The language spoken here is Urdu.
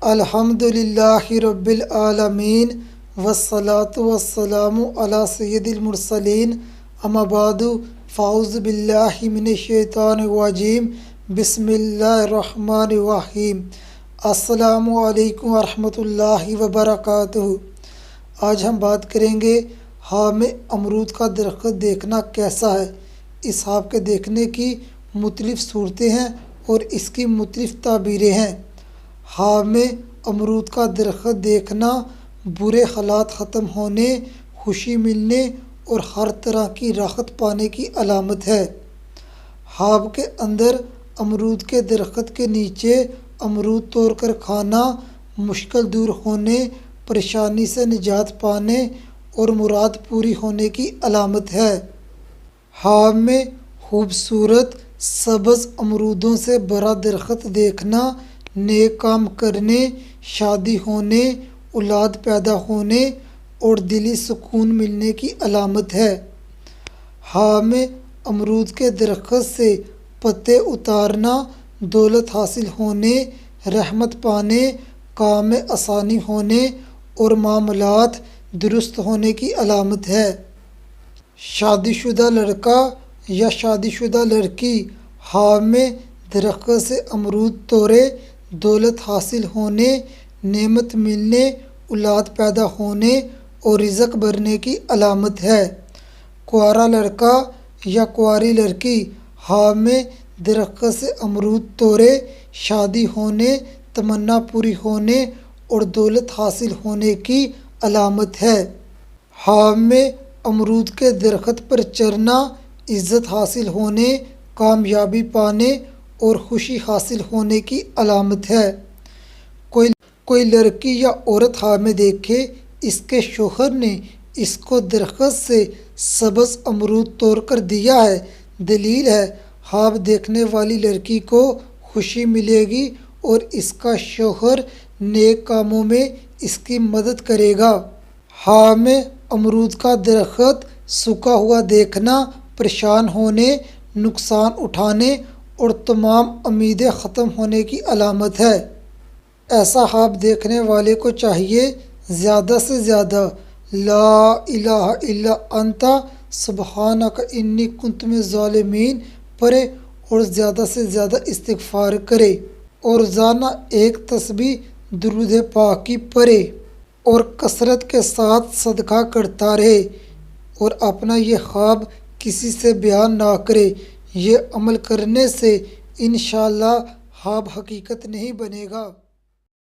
الحمدللہ رب العالمین والصلاة والسلام علی سید المرسلین اما بعد فاعوذ باللہ من الشیطان الرجیم بسم اللہ الرحمن الرحیم۔ السلام علیکم ورحمۃ اللہ وبرکاتہ۔ آج ہم بات کریں گے حاب میں امرود کا درخت دیکھنا کیسا ہے۔ اس حاب کے دیکھنے کی مختلف صورتیں ہیں اور اس کی مختلف تعبیریں ہیں۔ حاب میں امرود کا درخت دیکھنا برے حالات ختم ہونے، خوشی ملنے اور ہر طرح کی راحت پانے کی علامت ہے۔ حاب کے اندر امرود کے درخت کے نیچے امرود توڑ کر کھانا مشکل دور ہونے، پریشانی سے نجات پانے اور مراد پوری ہونے کی علامت ہے۔ حاب میں خوبصورت سبز امرودوں سے بھرا درخت دیکھنا نیک کام کرنے، شادی ہونے، اولاد پیدا ہونے اور دلی سکون ملنے کی علامت ہے۔ حاب میں امرود کے درخت سے پتے اتارنا دولت حاصل ہونے، رحمت پانے، کام میں آسانی ہونے اور معاملات درست ہونے کی علامت ہے۔ شادی شدہ لڑکا یا شادی شدہ لڑکی حاب میں درخت سے امرود توڑے دولت حاصل ہونے، نعمت ملنے، اولاد پیدا ہونے اور رزق بھرنے کی علامت ہے۔ کنوارا لڑکا یا کنواری لڑکی حاب میں درخت سے امرود توڑے شادی ہونے، تمنا پوری ہونے اور دولت حاصل ہونے کی علامت ہے۔ حاب میں امرود کے درخت پر چڑھنا عزت حاصل ہونے، کامیابی پانے اور خوشی حاصل ہونے کی علامت ہے۔ کوئی لڑکی یا عورت حاب میں دیکھے اس کے شوہر نے اس کو درخت سے سبز امرود توڑ کر دیا ہے، دلیل ہے حاب دیکھنے والی لڑکی کو خوشی ملے گی اور اس کا شوہر نیک کاموں میں اس کی مدد کرے گا۔ حاب میں امرود کا درخت سوکھا ہوا دیکھنا پریشان ہونے، نقصان اٹھانے اور تمام امیدیں ختم ہونے کی علامت ہے۔ ایسا حاب دیکھنے والے کو چاہیے زیادہ سے زیادہ لا الہ الا انت سبحانک انی کنت من الظالمین پڑھے اور زیادہ سے زیادہ استغفار کرے اور روزانہ ایک تسبیح درود پاک کی پڑھے اور کثرت کے ساتھ صدقہ کرتا رہے اور اپنا یہ خواب کسی سے بیان نہ کرے۔ یہ عمل کرنے سے انشاءاللہ خواب حقیقت نہیں بنے گا۔